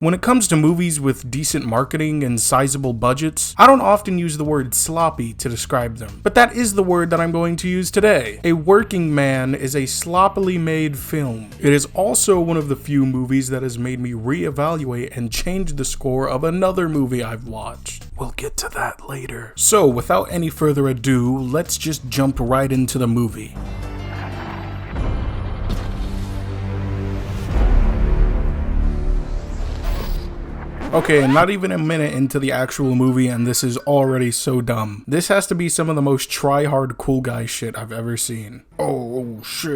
When it comes to movies with decent marketing and sizable budgets, I don't often use the word sloppy to describe them, but that is the word that I'm going to use today. A Working Man is a sloppily made film. It is also one of the few movies that has made me reevaluate and change the score of another movie I've watched. We'll get to that later. So without any further ado, let's just jump right into the movie. Okay, not even a minute into the actual movie and this is already so dumb. This has to be some of the most try-hard cool guy shit I've ever seen. Oh shit,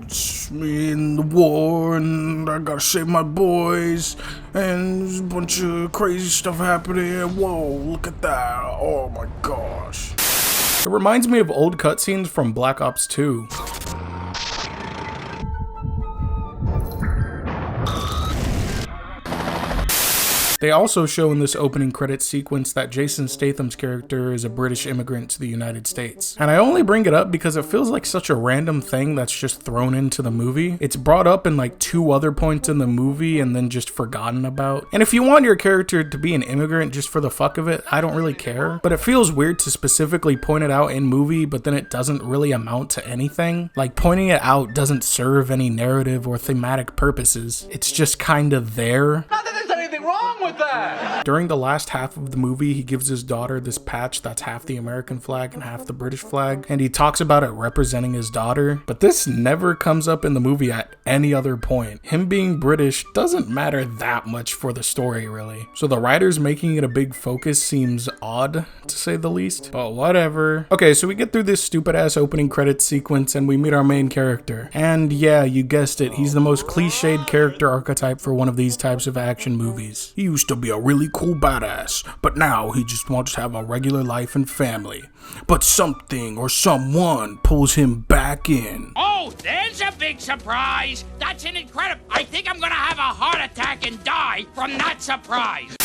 it's me in the war and I gotta save my boys and there's a bunch of crazy stuff happening. Whoa, look at that. Oh my gosh. It reminds me of old cutscenes from Black Ops 2. They also show in this opening credits sequence that Jason Statham's character is a British immigrant to the United States. And I only bring it up because it feels like such a random thing that's just thrown into the movie. It's brought up in like 2 other points in the movie and then just forgotten about. And if you want your character to be an immigrant just for the fuck of it, I don't really care. But it feels weird to specifically point it out in movie, but then it doesn't really amount to anything. Like pointing it out doesn't serve any narrative or thematic purposes. It's just kind of there. Wrong with that? During the last half of the movie, he gives his daughter this patch that's half the American flag and half the British flag, and he talks about it representing his daughter, but this never comes up in the movie at any other point. Him being British doesn't matter that much for the story, really. So the writers making it a big focus seems odd, to say the least, but whatever. Okay, so we get through this stupid ass opening credits sequence and we meet our main character. And yeah, you guessed it, he's the most cliched character archetype for one of these types of action movies. He used to be a really cool badass, but now he just wants to have a regular life and family. But something or someone pulls him back in. Oh, there's a big surprise! That's an incredible... I think I'm gonna have a heart attack and die from that surprise!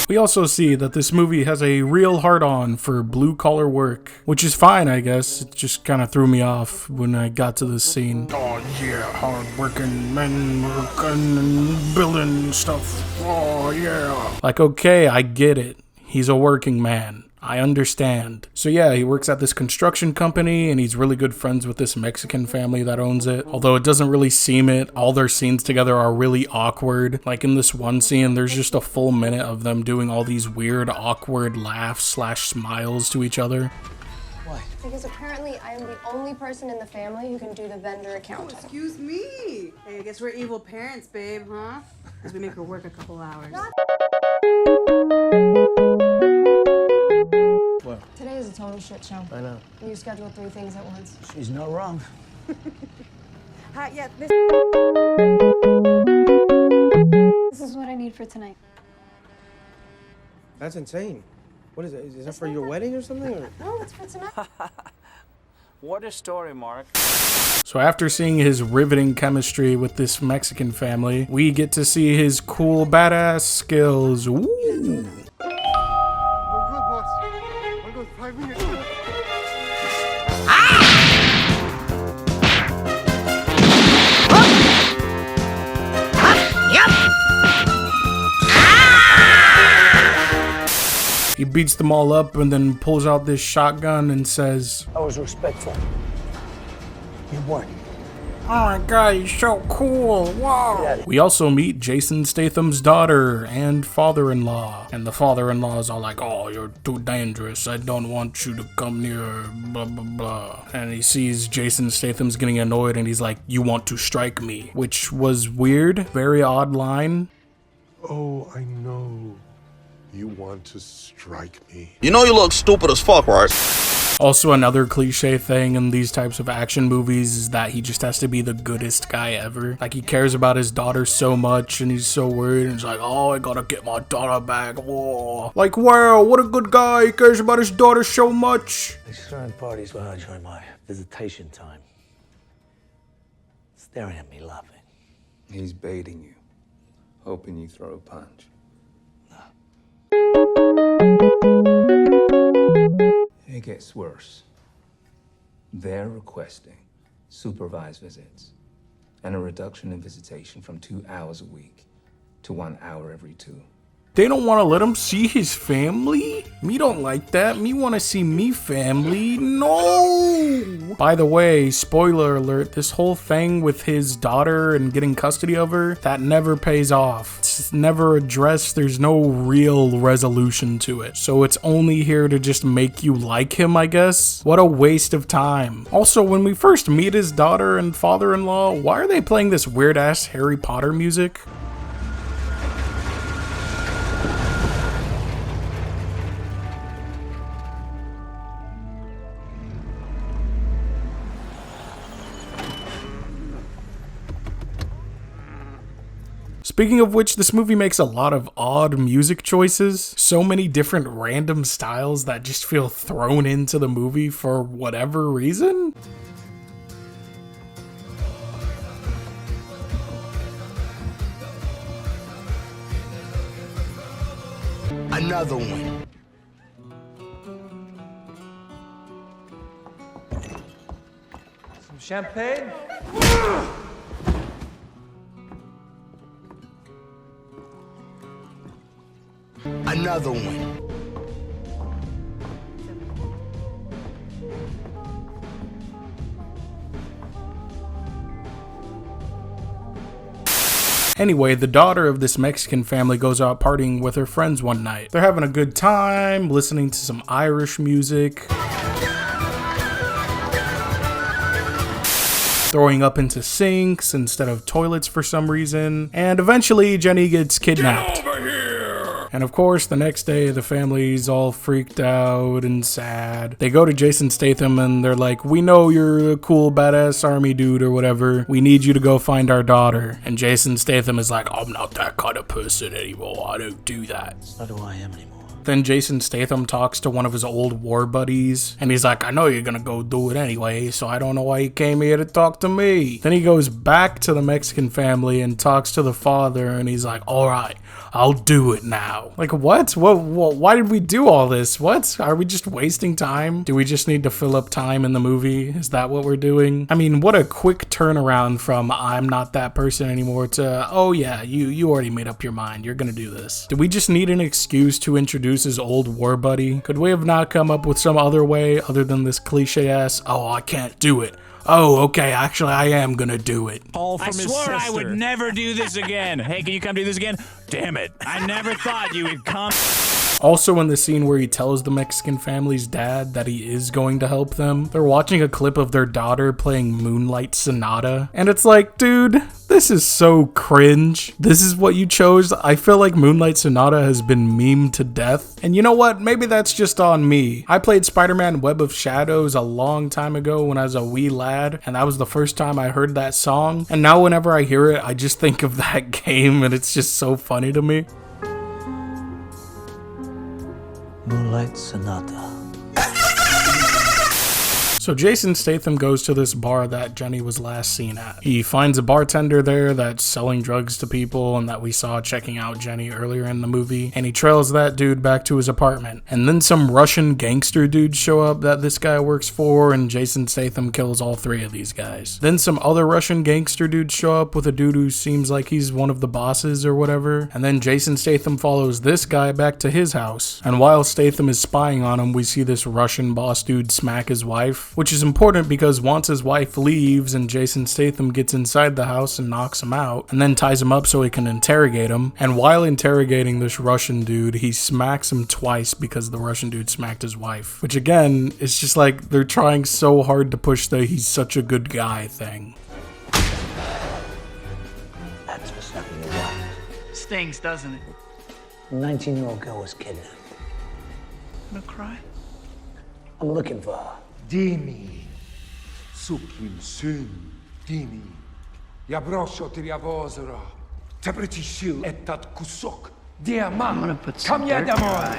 We also see that this movie has a real hard-on for blue-collar work, which is fine, I guess. It just kind of threw me off when I got to this scene. Oh yeah, hard-working men working and building stuff. Oh yeah. Like, okay, I get it. He's a working man. I understand. So yeah, he works at this construction company and he's really good friends with this Mexican family that owns it. Although it doesn't really seem it. All their scenes together are really awkward. Like in this one scene, there's just a full minute of them doing all these weird, awkward laughs / smiles to each other. Why? Because apparently I am the only person in the family who can do the vendor accounting. Oh, excuse me. Hey, I guess we're evil parents, babe, huh? Because we make her work a couple hours. What? Today is a total shit show. I know. You scheduled 3 things at once. She's not wrong. Yeah, This is what I need for tonight. That's insane. What is it? Is that for your wedding or something? Or? No, it's for tonight. What a story, Mark. So after seeing his riveting chemistry with this Mexican family, we get to see his cool badass skills. Ooh. He beats them all up and then pulls out this shotgun and says, I was respectful. You weren't. oh my god, he's so cool, wow. Yeah. We also meet Jason Statham's daughter and father-in-law. And the father-in-law is all like, oh, you're too dangerous. I don't want you to come near, blah, blah, blah. And he sees Jason Statham's getting annoyed and he's like, you want to strike me? Which was weird, very odd line. Oh, I know. You want to strike me. You know you look stupid as fuck, right? Also, another cliche thing in these types of action movies is that he just has to be the goodest guy ever. Like, he cares about his daughter so much and he's so worried and he's like, oh, I gotta get my daughter back. Whoa. Like, wow, what a good guy. He cares about his daughter so much. These throwing parties when I join my visitation time. Staring at me laughing. He's baiting you, hoping you throw a punch. It gets worse. They're requesting supervised visits and a reduction in visitation from 2 hours a week to 1 hour every 2. They don't want to let him see his family? Me don't like that. Me want to see me family. No! By the way, spoiler alert, this whole thing with his daughter and getting custody of her, that never pays off. It's never addressed. There's no real resolution to it. So it's only here to just make you like him, I guess. What a waste of time. Also, when we first meet his daughter and father-in-law, why are they playing this weird-ass Harry Potter music? Speaking of which, this movie makes a lot of odd music choices. So many different random styles that just feel thrown into the movie for whatever reason. Another one. Some champagne? Another one. Anyway, the daughter of this Mexican family goes out partying with her friends one night. They're having a good time, listening to some Irish music, throwing up into sinks instead of toilets for some reason, and eventually Jenny gets kidnapped. And of course, the next day, the family's all freaked out and sad. They go to Jason Statham and they're like, we know you're a cool, badass army dude or whatever. We need you to go find our daughter. And Jason Statham is like, I'm not that kind of person anymore. I don't do that. Not who I am anymore. Then Jason Statham talks to one of his old war buddies, and he's like, I know you're gonna go do it anyway, so I don't know why you came here to talk to me. Then he goes back to the Mexican family and talks to the father, and he's like, alright, I'll do it now. Like, what? Why did we do all this? What? Are we just wasting time? Do we just need to fill up time in the movie? Is that what we're doing? I mean, what a quick turnaround from I'm not that person anymore to, oh yeah, you already made up your mind. You're gonna do this. Did we just need an excuse to introduce his old war buddy? Could we have not come up with some other way other than this cliche ass, oh, I can't do it. Oh, okay, actually I am gonna do it. I swore I would never do this again. Hey, can you come do this again? Damn it. I never thought you would come. Also, in the scene where he tells the Mexican family's dad that he is going to help them, they're watching a clip of their daughter playing Moonlight Sonata. And it's like, dude, this is so cringe. This is what you chose? I feel like Moonlight Sonata has been memed to death. And you know what? Maybe that's just on me. I played Spider-Man Web of Shadows a long time ago when I was a wee lad, and that was the first time I heard that song. And now whenever I hear it, I just think of that game, and it's just so funny to me. Moonlight Sonata. So Jason Statham goes to this bar that Jenny was last seen at. He finds a bartender there that's selling drugs to people and that we saw checking out Jenny earlier in the movie, and he trails that dude back to his apartment. And then some Russian gangster dudes show up that this guy works for, and Jason Statham kills all 3 of these guys. Then some other Russian gangster dudes show up with a dude who seems like he's one of the bosses or whatever, and then Jason Statham follows this guy back to his house. And while Statham is spying on him, we see this Russian boss dude smack his wife, which is important because once his wife leaves and Jason Statham gets inside the house and knocks him out and then ties him up so he can interrogate him, and while interrogating this Russian dude, he smacks him twice because the Russian dude smacked his wife, which again is just like they're trying so hard to push the he's such a good guy thing. That's for something you want. Stings, doesn't it? A 19-year-old girl was kidnapped. Gonna cry? I'm looking for her. Dimmi, sukin syn, dimmi. Я брошу тебя в озеро. Ты притащил этот кусок диаманта. Ко мне домой.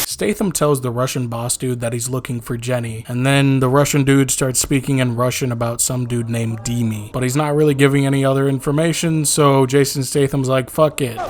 Statham tells the Russian boss dude that he's looking for Jenny, and then the Russian dude starts speaking in Russian about some dude named Dimi, but he's not really giving any other information, so Jason Statham's like, fuck it.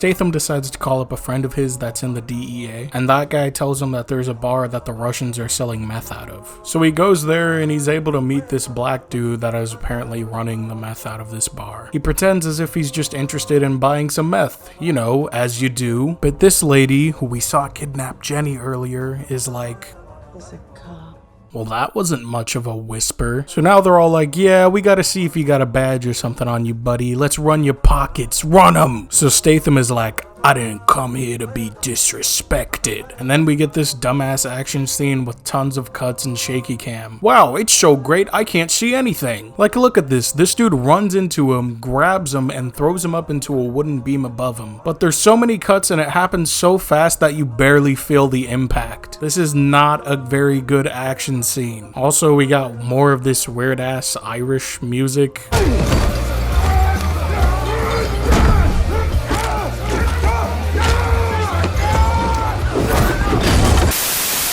Statham decides to call up a friend of his that's in the DEA, and that guy tells him that there's a bar that the Russians are selling meth out of. So he goes there and he's able to meet this black dude that is apparently running the meth out of this bar. He pretends as if he's just interested in buying some meth, you know, as you do. But this lady, who we saw kidnap Jenny earlier, is like, well, that wasn't much of a whisper. So now they're all like, yeah, we gotta see if you got a badge or something on you, buddy. Let's run your pockets. Run them. So Statham is like, I didn't come here to be disrespected. And then we get this dumbass action scene with tons of cuts and shaky cam. Wow, it's so great, I can't see anything. Like, look at this. This dude runs into him, grabs him, and throws him up into a wooden beam above him. But there's so many cuts and it happens so fast that you barely feel the impact. This is not a very good action scene. Also, we got more of this weird ass Irish music.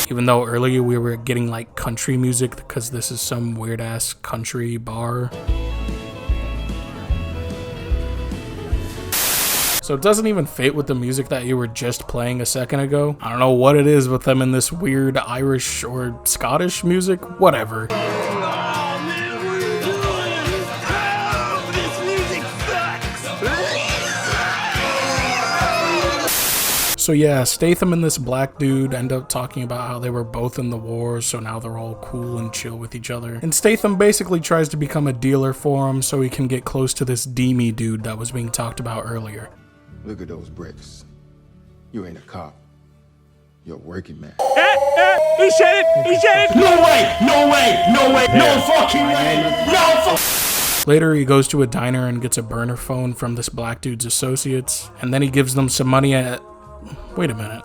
Even though earlier we were getting like country music because this is some weird ass country bar. So it doesn't even fit with the music that you were just playing a second ago. I don't know what it is with them in this weird Irish or Scottish music, whatever. So yeah, Statham and this black dude end up talking about how they were both in the war, so now they're all cool and chill with each other. And Statham basically tries to become a dealer for him so he can get close to this Demi dude that was being talked about earlier. Look at those bricks. You ain't a cop. You're a working man. He said it! He said it! No way! No way! No way! No fucking way! No fucking... Later, he goes to a diner and gets a burner phone from this black dude's associates, and then he gives them some money at... Wait a minute.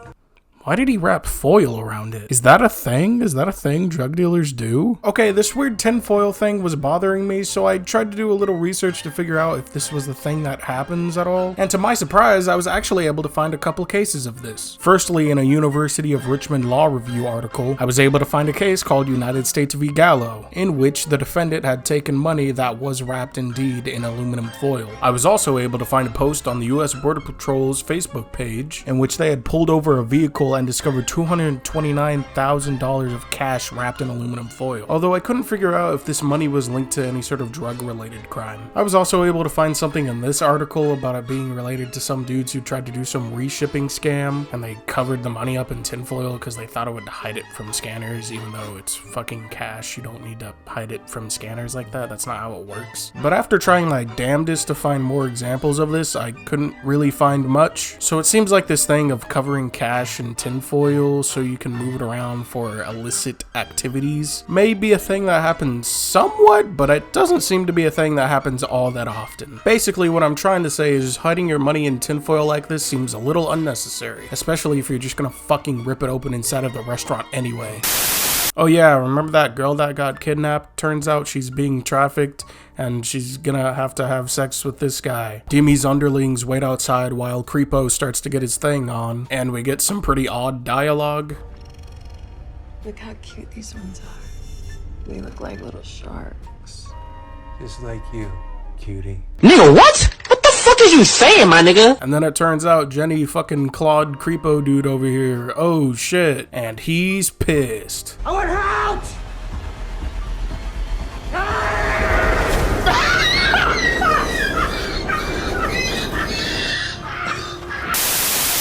Why did he wrap foil around it? Is that a thing? Is that a thing drug dealers do? Okay, this weird tinfoil thing was bothering me, so I tried to do a little research to figure out if this was the thing that happens at all. And to my surprise, I was actually able to find a couple cases of this. Firstly, in a University of Richmond Law Review article, I was able to find a case called United States v. Gallo, in which the defendant had taken money that was wrapped indeed in aluminum foil. I was also able to find a post on the US Border Patrol's Facebook page, in which they had pulled over a vehicle and discovered $229,000 of cash wrapped in aluminum foil, although I couldn't figure out if this money was linked to any sort of drug-related crime. I was also able to find something in this article about it being related to some dudes who tried to do some reshipping scam, and they covered the money up in tinfoil because they thought it would hide it from scanners, even though it's fucking cash. You don't need to hide it from scanners like that. That's not how it works. But after trying my damnedest to find more examples of this, I couldn't really find much. So it seems like this thing of covering cash in tinfoil so you can move it around for illicit activities may be a thing that happens somewhat, but it doesn't seem to be a thing that happens all that often. Basically, what I'm trying to say is hiding your money in tinfoil like this seems a little unnecessary, especially if you're just gonna fucking rip it open inside of the restaurant anyway. Oh yeah, remember that girl that got kidnapped? Turns out she's being trafficked and she's gonna have to have sex with this guy. Demi's underlings wait outside while Creepo starts to get his thing on, and we get some pretty odd dialogue. Look how cute these ones are. They look like little sharks. Just like you, cutie. Nigga, what? What the fuck is you saying, my nigga? And then it turns out Jenny fucking clawed Creepo dude over here. Oh shit. And he's pissed. I want her out!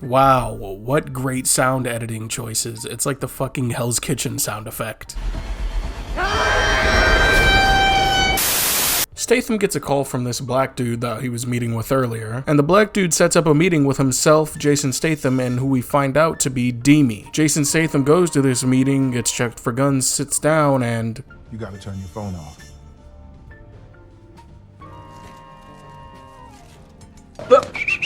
Wow, what great sound editing choices. It's like the fucking Hell's Kitchen sound effect. Statham gets a call from this black dude that he was meeting with earlier, and the black dude sets up a meeting with himself, Jason Statham, and who we find out to be Demi. Jason Statham goes to this meeting, gets checked for guns, sits down, and... You gotta turn your phone off.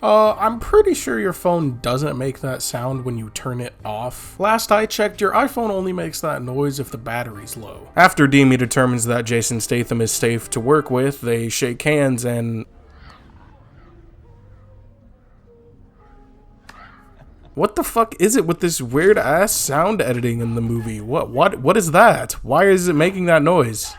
I'm pretty sure your phone doesn't make that sound when you turn it off. Last I checked, your iPhone only makes that noise if the battery's low. After Demi determines that Jason Statham is safe to work with, they shake hands and... What the fuck is it with this weird ass sound editing in the movie? What is that? Why is it making that noise?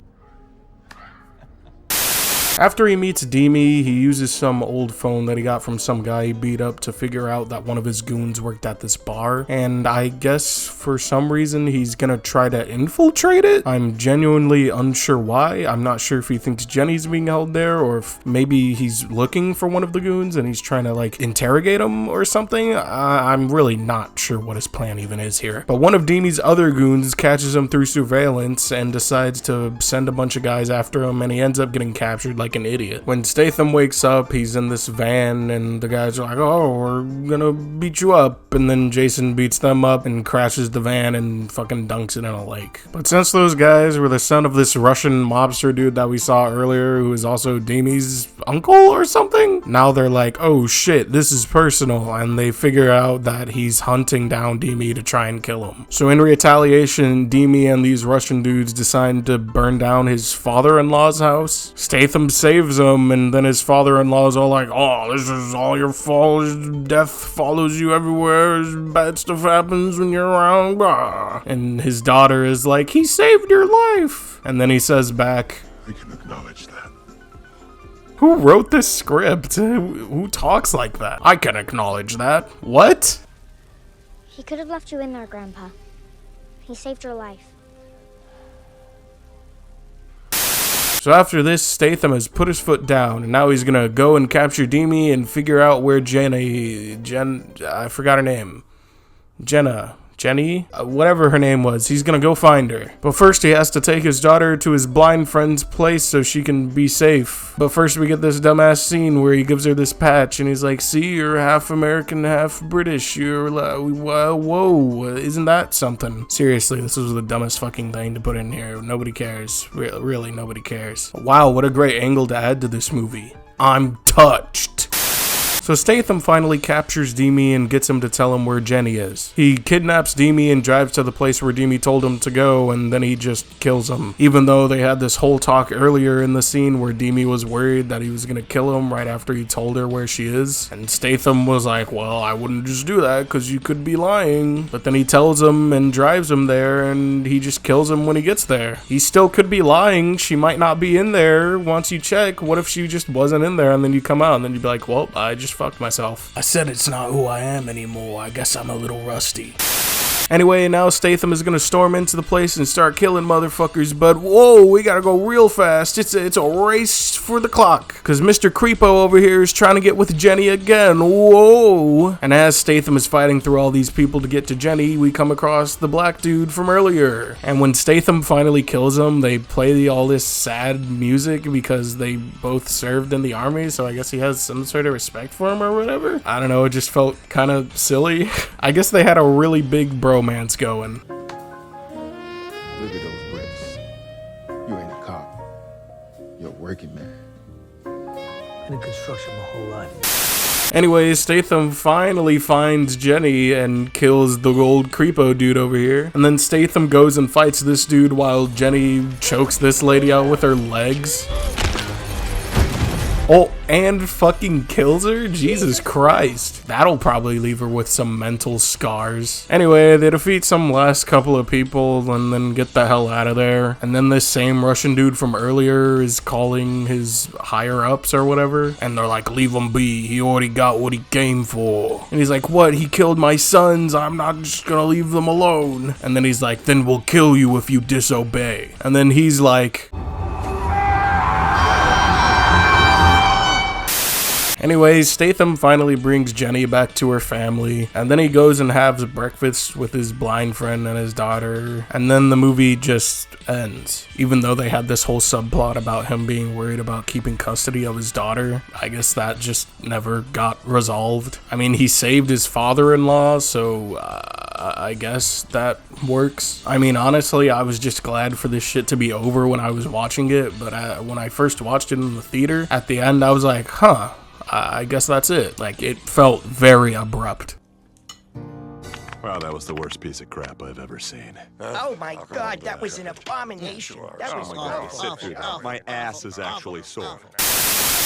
After he meets Demi, he uses some old phone that he got from some guy he beat up to figure out that one of his goons worked at this bar, and I guess for some reason he's gonna try to infiltrate it. I'm genuinely unsure why. I'm not sure if he thinks Jenny's being held there, or if maybe he's looking for one of the goons and he's trying to like interrogate him or something. I'm really not sure what his plan even is here. But one of Demi's other goons catches him through surveillance and decides to send a bunch of guys after him, and he ends up getting captured like an idiot. When Statham wakes up, he's in this van and the guys are like, oh, we're gonna beat you up, and then Jason beats them up and crashes the van and fucking dunks it in a lake. But since those guys were the son of this Russian mobster dude that we saw earlier, who is also Demi's uncle or something, now they're like, oh shit, this is personal, and they figure out that he's hunting down Demi to try and kill him. So in retaliation, Demi and these Russian dudes decide to burn down his father-in-law's house. Statham saves him, and then his father-in-law's all like, oh, this is all your fault, death follows you everywhere, bad stuff happens when you're around, blah. And his daughter is like, he saved your life. And then he says back, I can acknowledge that. who wrote this script? Who talks like that? I can acknowledge that. What? He could have left you in there, Grandpa. He saved your life. So after this, Statham has put his foot down, and now he's gonna go and capture Demi and figure out where I forgot her name. Jenny? Whatever her name was, he's gonna go find her. But first he has to take his daughter to his blind friend's place so she can be safe. But first we get this dumbass scene where he gives her this patch and he's like, see, you're half American, half British, you're whoa, isn't that something? Seriously, this was the dumbest fucking thing to put in here. Nobody cares. Really, nobody cares. Wow, what a great angle to add to this movie. I'm touched. So Statham finally captures Demi and gets him to tell him where Jenny is. He kidnaps Demi and drives to the place where Demi told him to go, and then he just kills him. Even though they had this whole talk earlier in the scene where Demi was worried that he was gonna kill him right after he told her where she is. And Statham was like, well, I wouldn't just do that because you could be lying. But then he tells him and drives him there, and he just kills him when he gets there. He still could be lying. She might not be in there once you check. What if she just wasn't in there and then you come out and then you'd be like, well, I just fucked myself. I said it's not who I am anymore. I guess I'm a little rusty. Anyway, now Statham is gonna storm into the place and start killing motherfuckers, but whoa, we gotta go real fast. It's a race for the clock, because Mr. Creepo over here is trying to get with Jenny again. Whoa! And as Statham is fighting through all these people to get to Jenny, we come across the black dude from earlier. And when Statham finally kills him, they play all this sad music because they both served in the army, so I guess he has some sort of respect for him or whatever. I don't know, it just felt kind of silly. I guess they had a really big bromance going. Look at those bricks. You ain't a cop. You're a working man. Been in construction my whole life. Anyways, Statham finally finds Jenny and kills the old creepo dude over here. And then Statham goes and fights this dude while Jenny chokes this lady out with her legs. Oh, and fucking kills her? Jesus Christ. That'll probably leave her with some mental scars. Anyway, they defeat some last couple of people and then get the hell out of there. And then this same Russian dude from earlier is calling his higher-ups or whatever. And they're like, leave him be. He already got what he came for. And he's like, what? He killed my sons. I'm not just gonna leave them alone. And then he's like, then we'll kill you if you disobey. And then he's like... Anyways, Statham finally brings Jenny back to her family, and then he goes and has breakfast with his blind friend and his daughter, and then the movie just ends. Even though they had this whole subplot about him being worried about keeping custody of his daughter, I guess that just never got resolved. I mean, he saved his father-in-law, so I guess that works. I mean, honestly, I was just glad for this shit to be over when I was watching it, but when I first watched it in the theater, at the end I was like, huh. I guess that's it. Like, it felt very abrupt. Wow, that was the worst piece of crap I've ever seen. Oh my God, that was an abomination. That was awful. My ass is actually sore.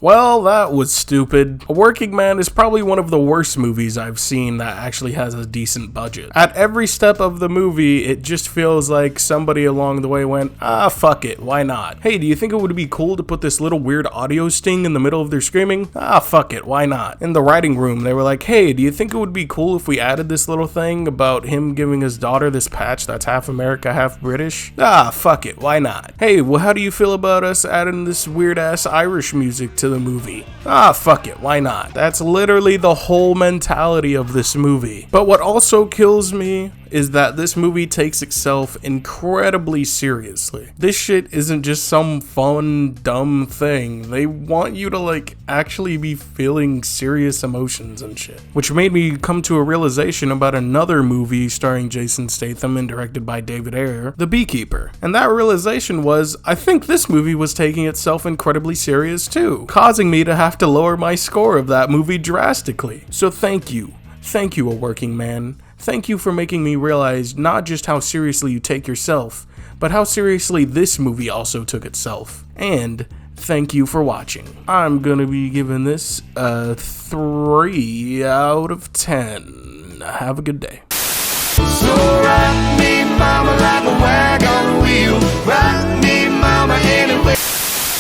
Well, that was stupid. A Working Man is probably one of the worst movies I've seen that actually has a decent budget. At every step of the movie, it just feels like somebody along the way went, ah, fuck it, why not? Hey, do you think it would be cool to put this little weird audio sting in the middle of their screaming? Ah, fuck it, why not? In the writing room, they were like, hey, do you think it would be cool if we added this little thing about him giving his daughter this patch that's half America, half British? Ah, fuck it, why not? Hey, well, how do you feel about us adding this weird ass Irish music to the movie? Ah, fuck it, why not? That's literally the whole mentality of this movie. But what also kills me is that this movie takes itself incredibly seriously. This shit isn't just some fun, dumb thing. They want you to like actually be feeling serious emotions and shit. Which made me come to a realization about another movie starring Jason Statham and directed by David Ayer, The Beekeeper. And that realization was, I think this movie was taking itself incredibly serious too, causing me to have to lower my score of that movie drastically. So thank you. Thank you, A Working Man. Thank you for making me realize not just how seriously you take yourself, but how seriously this movie also took itself. And thank you for watching. I'm gonna be giving this a 3 out of 10. Have a good day.